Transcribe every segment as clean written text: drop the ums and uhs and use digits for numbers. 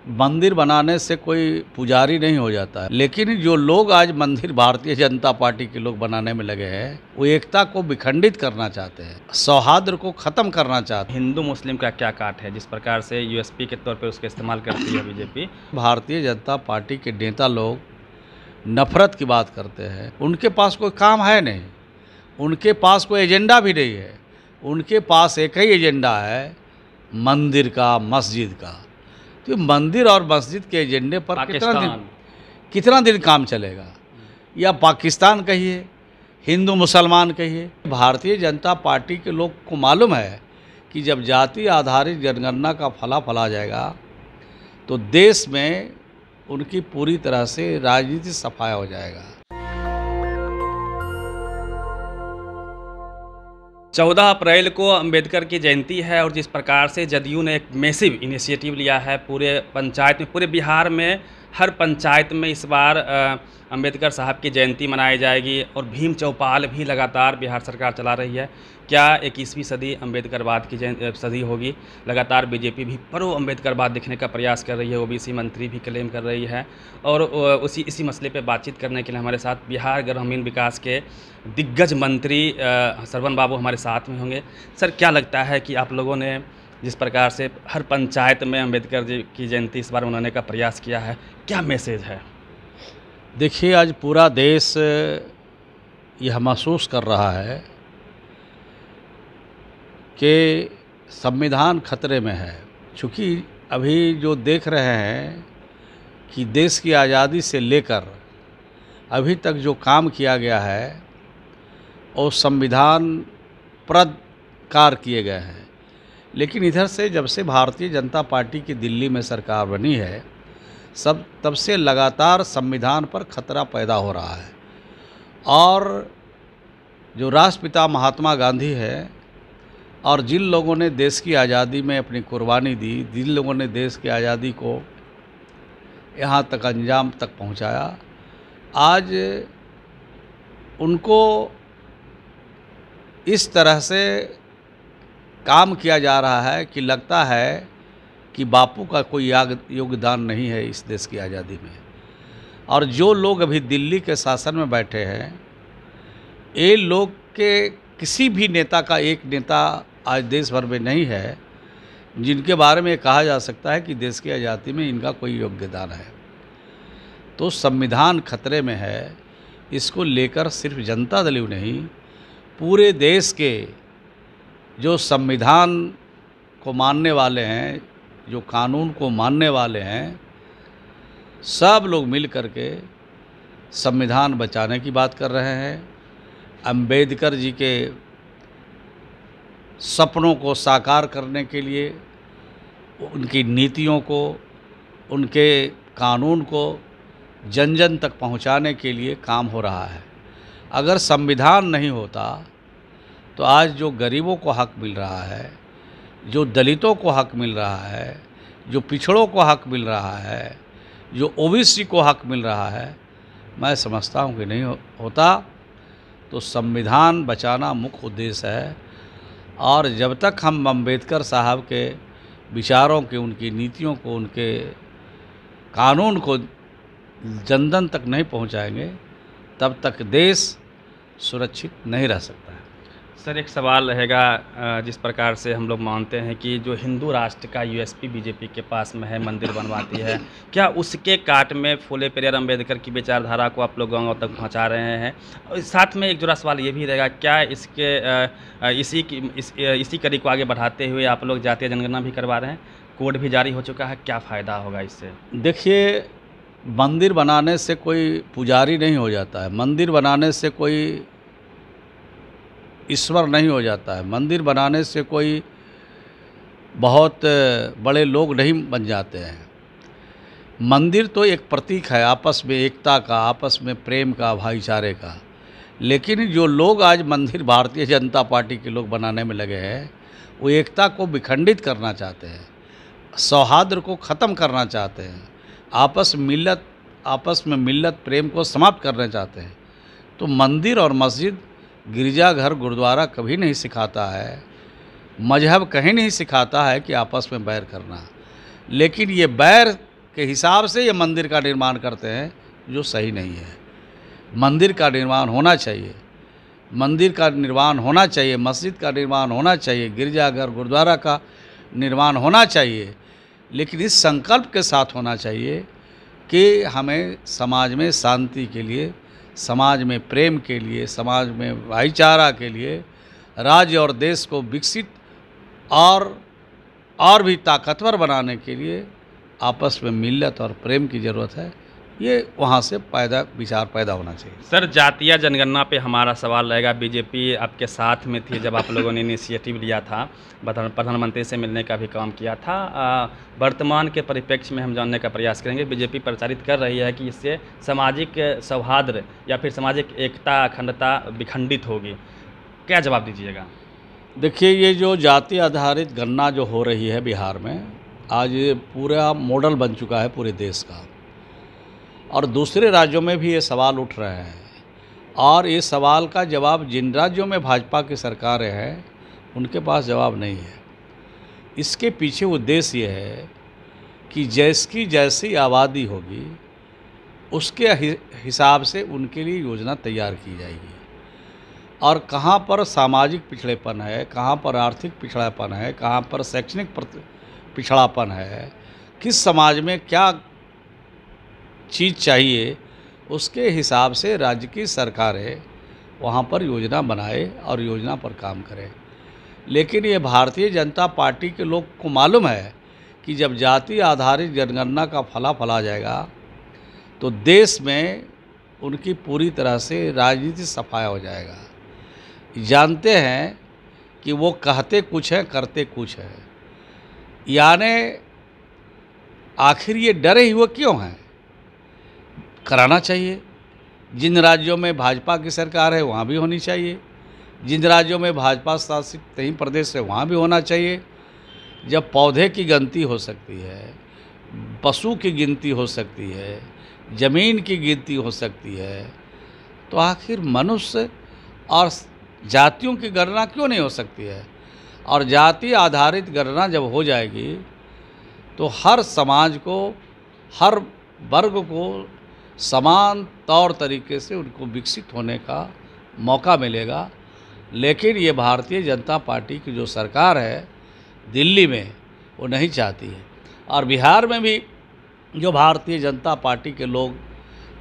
मंदिर बनाने से कोई पुजारी नहीं हो जाता है, लेकिन जो लोग आज मंदिर भारतीय जनता पार्टी के लोग बनाने में लगे हैं, वो एकता को विखंडित करना चाहते हैं, सौहार्द को ख़त्म करना चाहते हैं। हिंदू मुस्लिम का क्या काट है जिस प्रकार से यूएसपी के तौर पे उसका इस्तेमाल करती है बीजेपी? भारतीय जनता पार्टी के नेता लोग नफरत की बात करते हैं। उनके पास कोई काम है नहीं, उनके पास कोई एजेंडा भी नहीं है। उनके पास एक ही एजेंडा है, मंदिर का, मस्जिद का। तो मंदिर और मस्जिद के एजेंडे पर कितना दिन काम चलेगा? या पाकिस्तान कहिए, हिंदू मुसलमान कहिए। भारतीय जनता पार्टी के लोग को मालूम है कि जब जाति आधारित जनगणना का फलाफल आ जाएगा तो देश में उनकी पूरी तरह से राजनीति सफाया हो जाएगा। 14 अप्रैल को अंबेडकर की जयंती है और जिस प्रकार से जदयू ने एक मैसिव इनिशिएटिव लिया है पूरे पंचायत में, पूरे बिहार में हर पंचायत में इस बार अंबेडकर साहब की जयंती मनाई जाएगी और भीम चौपाल भी लगातार बिहार सरकार चला रही है। क्या 21वीं सदी अंबेडकरवाद की सदी होगी? लगातार बीजेपी भी प्रो अंबेडकरवाद दिखने का प्रयास कर रही है, ओबीसी मंत्री भी क्लेम कर रही है। और इसी मसले पे बातचीत करने के लिए हमारे साथ बिहार ग्रामीण विकास के दिग्गज मंत्री सरवन बाबू हमारे साथ में होंगे। सर, क्या लगता है कि आप लोगों ने जिस प्रकार से हर पंचायत में अंबेडकर जी की जयंती इस बार मनाने का प्रयास किया है, क्या मैसेज है? देखिए, आज पूरा देश यह महसूस कर रहा है कि संविधान खतरे में है। चूँकि अभी जो देख रहे हैं कि देश की आज़ादी से लेकर अभी तक जो काम किया गया है और संविधान प्रकार किए गए हैं, लेकिन इधर से जब से भारतीय जनता पार्टी की दिल्ली में सरकार बनी है, तब से लगातार संविधान पर खतरा पैदा हो रहा है। और जो राष्ट्रपिता महात्मा गांधी है और जिन लोगों ने देश की आज़ादी में अपनी कुर्बानी दी, जिन लोगों ने देश की आज़ादी को यहाँ तक अंजाम तक पहुँचाया, आज उनको इस तरह से काम किया जा रहा है कि लगता है कि बापू का कोई योगदान नहीं है इस देश की आज़ादी में। और जो लोग अभी दिल्ली के शासन में बैठे हैं, ये लोग के किसी भी नेता का एक नेता आज देश भर में नहीं है जिनके बारे में कहा जा सकता है कि देश की आज़ादी में इनका कोई योगदान है। तो संविधान खतरे में है। इसको लेकर सिर्फ जनता दल नहीं, पूरे देश के जो संविधान को मानने वाले हैं, जो कानून को मानने वाले हैं, सब लोग मिल कर के संविधान बचाने की बात कर रहे हैं। अंबेडकर जी के सपनों को साकार करने के लिए, उनकी नीतियों को, उनके कानून को जन जन तक पहुंचाने के लिए काम हो रहा है। अगर संविधान नहीं होता तो आज जो गरीबों को हक मिल रहा है, जो दलितों को हक मिल रहा है, जो पिछड़ों को हक मिल रहा है, जो ओबीसी को हक मिल रहा है, मैं समझता हूँ कि नहीं होता। तो संविधान बचाना मुख्य उद्देश्य है। और जब तक हम अंबेडकर साहब के विचारों के, उनकी नीतियों को, उनके कानून को जन जन तक नहीं पहुँचाएंगे, तब तक देश सुरक्षित नहीं रह सकता है। सर, एक सवाल रहेगा, जिस प्रकार से हम लोग मानते हैं कि जो हिंदू राष्ट्र का यूएसपी बीजेपी के पास में है, मंदिर बनवाती है, क्या उसके काट में फूले पेरियार अंबेडकर की विचारधारा को आप लोग गाँव तक पहुंचा रहे हैं? और साथ में एक जुड़ा सवाल ये भी रहेगा, क्या इसी कड़ी को आगे बढ़ाते हुए आप लोग जातीय जनगणना भी करवा रहे हैं? कोड भी जारी हो चुका है, क्या फ़ायदा होगा इससे? देखिए, मंदिर बनाने से कोई पुजारी नहीं हो जाता है, मंदिर बनाने से कोई ईश्वर नहीं हो जाता है, मंदिर बनाने से कोई बहुत बड़े लोग नहीं बन जाते हैं। मंदिर तो एक प्रतीक है आपस में एकता का, आपस में प्रेम का, भाईचारे का। लेकिन जो लोग आज मंदिर भारतीय जनता पार्टी के लोग बनाने में लगे हैं, वो एकता को विखंडित करना चाहते हैं, सौहार्द को ख़त्म करना चाहते हैं, आपस में मिल्लत प्रेम को समाप्त करना चाहते हैं। तो मंदिर और मस्जिद, गिरजाघर, गुरुद्वारा कभी नहीं सिखाता है, मजहब कहीं नहीं सिखाता है कि आपस में बैर करना। लेकिन ये बैर के हिसाब से ये मंदिर का निर्माण करते हैं, जो सही नहीं है। मंदिर का निर्माण होना चाहिए, मंदिर का निर्माण होना चाहिए, मस्जिद का निर्माण होना चाहिए, गिरजाघर गुरुद्वारा का निर्माण होना चाहिए, लेकिन इस संकल्प के साथ होना चाहिए कि हमें समाज में शांति के लिए, समाज में प्रेम के लिए, समाज में भाईचारा के लिए, राज्य और देश को विकसित और भी ताकतवर बनाने के लिए आपस में मिल्लत और प्रेम की ज़रूरत है। ये वहाँ से विचार पैदा होना चाहिए। सर, जातीय जनगणना पे हमारा सवाल रहेगा। बीजेपी आपके साथ में थी जब आप लोगों ने इनिशिएटिव लिया था, प्रधानमंत्री से मिलने का भी काम किया था। वर्तमान के परिप्रेक्ष्य में हम जानने का प्रयास करेंगे। बीजेपी प्रचारित कर रही है कि इससे सामाजिक सौहार्द या फिर सामाजिक एकता, अखंडता विखंडित होगी। क्या जवाब दीजिएगा? देखिए, ये जो जाति आधारित गणना जो हो रही है बिहार में, आज ये पूरा मॉडल बन चुका है पूरे देश का, और दूसरे राज्यों में भी ये सवाल उठ रहे हैं। और ये सवाल का जवाब जिन राज्यों में भाजपा की सरकारें हैं उनके पास जवाब नहीं है। इसके पीछे उद्देश्य ये है कि जैसी आबादी होगी उसके हिसाब से उनके लिए योजना तैयार की जाएगी, और कहाँ पर सामाजिक पिछड़ेपन है, कहाँ पर आर्थिक पिछड़ापन है, कहाँ पर शैक्षणिक पिछड़ापन है, किस समाज में क्या चीज़ चाहिए, उसके हिसाब से राज्य की सरकारें वहाँ पर योजना बनाए और योजना पर काम करें। लेकिन ये भारतीय जनता पार्टी के लोग को मालूम है कि जब जाति आधारित जनगणना का फला आ जाएगा तो देश में उनकी पूरी तरह से राजनीति सफाया हो जाएगा। जानते हैं कि वो कहते कुछ हैं, करते कुछ हैं। यानी आखिर ये डरे हुए क्यों हैं? कराना चाहिए। जिन राज्यों में भाजपा की सरकार है वहाँ भी होनी चाहिए, जिन राज्यों में भाजपा शासित कई प्रदेश है वहाँ भी होना चाहिए। जब पौधे की गिनती हो सकती है, पशु की गिनती हो सकती है, ज़मीन की गिनती हो सकती है, तो आखिर मनुष्य और जातियों की गणना क्यों नहीं हो सकती है? और जाति आधारित गणना जब हो जाएगी तो हर समाज को, हर वर्ग को समान तौर तरीके से उनको विकसित होने का मौका मिलेगा। लेकिन ये भारतीय जनता पार्टी की जो सरकार है दिल्ली में, वो नहीं चाहती है। और बिहार में भी जो भारतीय जनता पार्टी के लोग,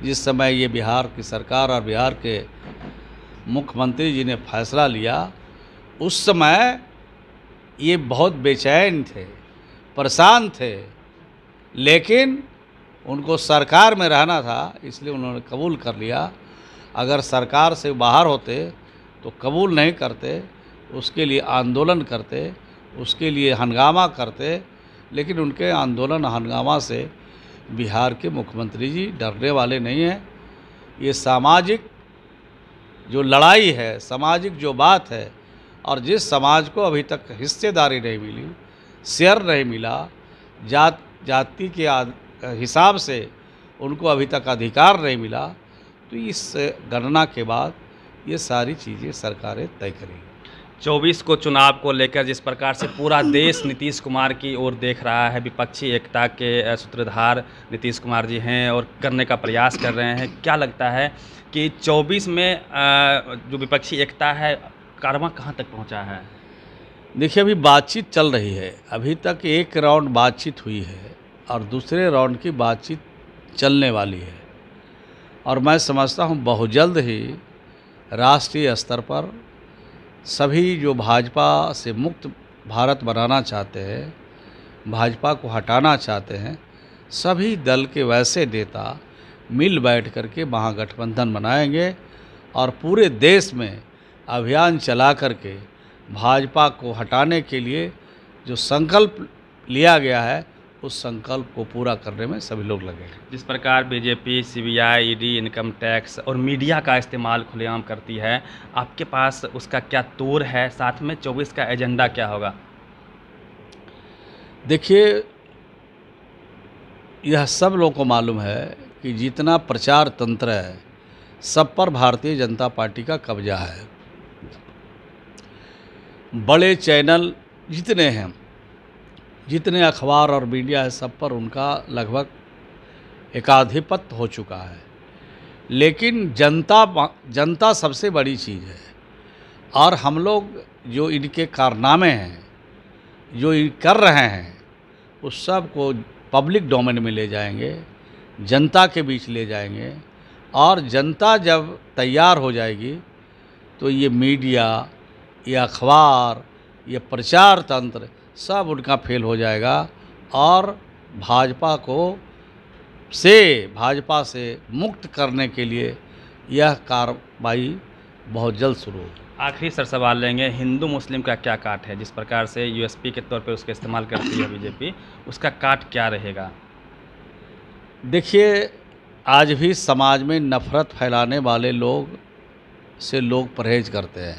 जिस समय ये बिहार की सरकार और बिहार के मुख्यमंत्री जी ने फैसला लिया, उस समय ये बहुत बेचैन थे, परेशान थे, लेकिन उनको सरकार में रहना था, इसलिए उन्होंने कबूल कर लिया। अगर सरकार से बाहर होते तो कबूल नहीं करते, उसके लिए आंदोलन करते, उसके लिए हंगामा करते। लेकिन उनके आंदोलन हंगामा से बिहार के मुख्यमंत्री जी डरने वाले नहीं हैं। ये सामाजिक जो लड़ाई है, सामाजिक जो बात है, और जिस समाज को अभी तक हिस्सेदारी नहीं मिली, शेयर नहीं मिला, जाति के हिसाब से उनको अभी तक अधिकार नहीं मिला, तो इस गणना के बाद ये सारी चीज़ें सरकारें तय करेंगी। 24 को चुनाव को लेकर जिस प्रकार से पूरा देश नीतीश कुमार की ओर देख रहा है, विपक्षी एकता के सूत्रधार नीतीश कुमार जी हैं और करने का प्रयास कर रहे हैं, क्या लगता है कि 24 में जो विपक्षी एकता है, कारवां कहाँ तक पहुँचा है? देखिए, अभी बातचीत चल रही है। अभी तक एक राउंड बातचीत हुई है और दूसरे राउंड की बातचीत चलने वाली है, और मैं समझता हूँ बहुत जल्द ही राष्ट्रीय स्तर पर सभी जो भाजपा से मुक्त भारत बनाना चाहते हैं, भाजपा को हटाना चाहते हैं, सभी दल के वैसे नेता मिल बैठ करके महागठबंधन बनाएंगे और पूरे देश में अभियान चला करके भाजपा को हटाने के लिए जो संकल्प लिया गया है, उस संकल्प को पूरा करने में सभी लोग लगे हैं। जिस प्रकार BJP CBI, ED, income tax और मीडिया का इस्तेमाल खुलेआम करती है, आपके पास उसका क्या तोड़ है? साथ में 24 का एजेंडा क्या होगा? देखिए, यह सब लोगों को मालूम है कि जितना प्रचार तंत्र है, सब पर भारतीय जनता पार्टी का कब्जा है। बड़े चैनल जितने हैं, जितने अखबार और मीडिया है सब पर उनका लगभग एकाधिपत्य हो चुका है। लेकिन जनता सबसे बड़ी चीज़ है, और हम लोग जो इनके कारनामे हैं, जो कर रहे हैं, उस सब को पब्लिक डोमेन में ले जाएंगे, जनता के बीच ले जाएंगे, और जनता जब तैयार हो जाएगी तो ये मीडिया, ये अखबार, ये प्रचार तंत्र सब उनका फेल हो जाएगा, और भाजपा से मुक्त करने के लिए यह कार्रवाई बहुत जल्द शुरू होगी। आखिरी सर सवाल लेंगे, हिंदू मुस्लिम का क्या काट है? जिस प्रकार से यूएसपी के तौर पे उसका इस्तेमाल करती है बीजेपी, उसका काट क्या रहेगा? देखिए, आज भी समाज में नफ़रत फैलाने वाले लोग से लोग परहेज करते हैं,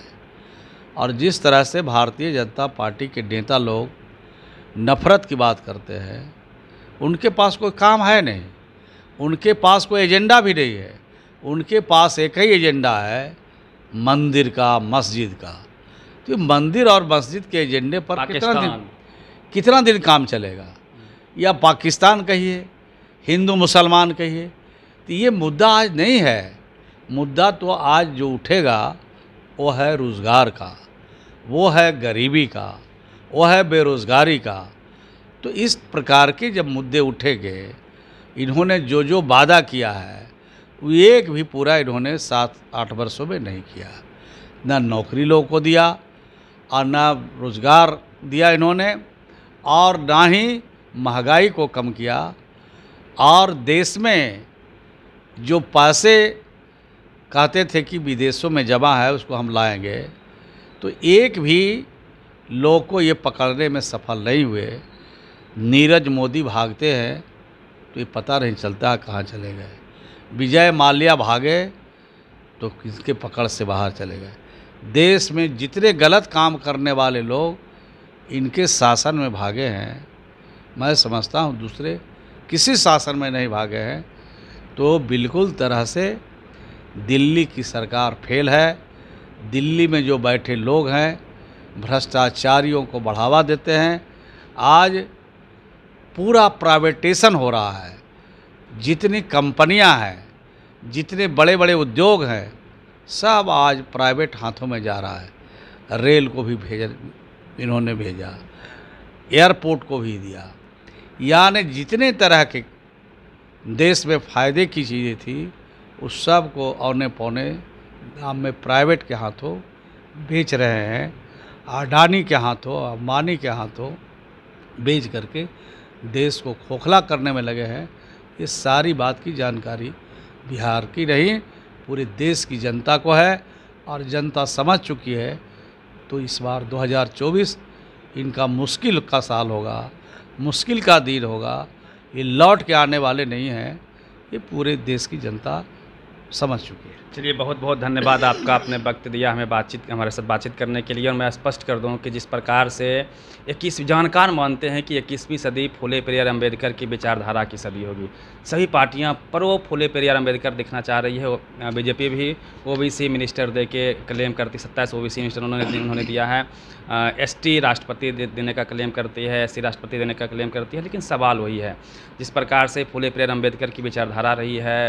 और जिस तरह से भारतीय जनता पार्टी के नेता लोग नफ़रत की बात करते हैं, उनके पास कोई काम है नहीं, उनके पास कोई एजेंडा भी नहीं है। उनके पास एक ही एजेंडा है, मंदिर का, मस्जिद का। तो मंदिर और मस्जिद के एजेंडे पर कितना दिन काम चलेगा? या पाकिस्तान कहिए, हिंदू मुसलमान कहिए, तो ये मुद्दा आज नहीं है। मुद्दा तो आज जो उठेगा वो है रोज़गार का, वो है गरीबी का, वो है बेरोज़गारी का। तो इस प्रकार के जब मुद्दे उठेंगे, इन्होंने जो वादा किया है वो एक भी पूरा इन्होंने 7-8 वर्षों में नहीं किया। ना नौकरी लोगों को दिया, और ना रोज़गार दिया इन्होंने, और ना ही महंगाई को कम किया। और देश में जो पैसे कहते थे कि विदेशों में जमा है उसको हम लाएंगे, तो एक भी लोग को ये पकड़ने में सफल नहीं हुए। नीरज मोदी भागते हैं तो ये पता नहीं चलता कहाँ चले गए। विजय माल्या भागे तो किसके पकड़ से बाहर चले गए। देश में जितने गलत काम करने वाले लोग इनके शासन में भागे हैं, मैं समझता हूँ दूसरे किसी शासन में नहीं भागे हैं। तो बिल्कुल तरह से दिल्ली की सरकार फेल है। दिल्ली में जो बैठे लोग हैं भ्रष्टाचारियों को बढ़ावा देते हैं। आज पूरा प्राइवेटेशन हो रहा है। जितनी कंपनियां हैं, जितने बड़े बड़े उद्योग हैं, सब आज प्राइवेट हाथों में जा रहा है। रेल को भी इन्होंने भेजा, एयरपोर्ट को भी दिया। यानी जितने तरह के देश में फ़ायदे की चीज़ें थी उस सब को औने पौने दाम में प्राइवेट के हाथों बेच रहे हैं। अडानी के हाथों, अंबानी के हाथों बेच करके देश को खोखला करने में लगे हैं। ये सारी बात की जानकारी बिहार की नहीं, पूरे देश की जनता को है, और जनता समझ चुकी है। तो इस बार 2024 इनका मुश्किल का साल होगा, मुश्किल का दिन होगा। ये लौट के आने वाले नहीं हैं, ये पूरे देश की जनता समझ चुकी है। चलिए, बहुत बहुत धन्यवाद आपका, आपने वक्त दिया हमारे साथ बातचीत करने के लिए। और मैं स्पष्ट कर दूं कि जिस प्रकार से 21 जानकार मानते हैं कि 21वीं सदी फूले पेरियार अम्बेडकर की विचारधारा की सदी होगी। सभी पार्टियां प्रो फूले पेरियार अम्बेडकर दिखना चाह रही है। बीजेपी भी ओबीसी मिनिस्टर दे के क्लेम करती, 27 ओबीसी मिनिस्टर उन्होंने दिया है। एसटी राष्ट्रपति देने का क्लेम करती है, एससी राष्ट्रपति देने का क्लेम करती है। लेकिन सवाल वही है, जिस प्रकार से फूले पेरियार अम्बेडकर की विचारधारा रही है,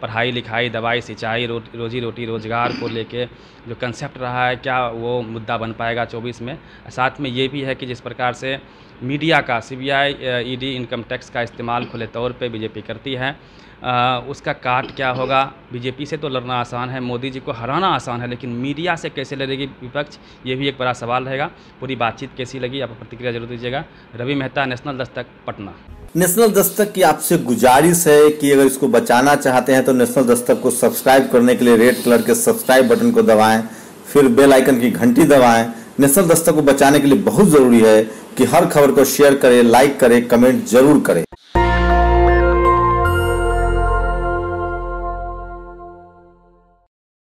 पढ़ाई लिखाई, दवाई, सिंचाई, रोजी रोटी, रोजगार को लेके जो कंसेप्ट रहा है, क्या वो मुद्दा बन पाएगा 24 में? साथ में ये भी है कि जिस प्रकार से मीडिया का, सीबीआई, ईडी, इनकम टैक्स का इस्तेमाल खुले तौर पे बीजेपी करती है, उसका काट क्या होगा? बीजेपी से तो लड़ना आसान है, मोदी जी को हराना आसान है, लेकिन मीडिया से कैसे लड़ेगी विपक्ष, ये भी एक बड़ा सवाल रहेगा। पूरी बातचीत कैसी लगी, आप प्रतिक्रिया जरूर दीजिएगा। रवि मेहता, नेशनल दस्तक, पटना। नेशनल दस्तक की आपसे गुजारिश है कि अगर इसको बचाना चाहते हैं तो नेशनल दस्तक को सब्सक्राइब करने के लिए रेड कलर के सब्सक्राइब बटन को दबाएं, फिर बेल आइकन की घंटी दबाएं। नेशनल दस्तक को बचाने के लिए बहुत जरूरी है कि हर खबर को शेयर करें, लाइक करें, कमेंट जरूर करें।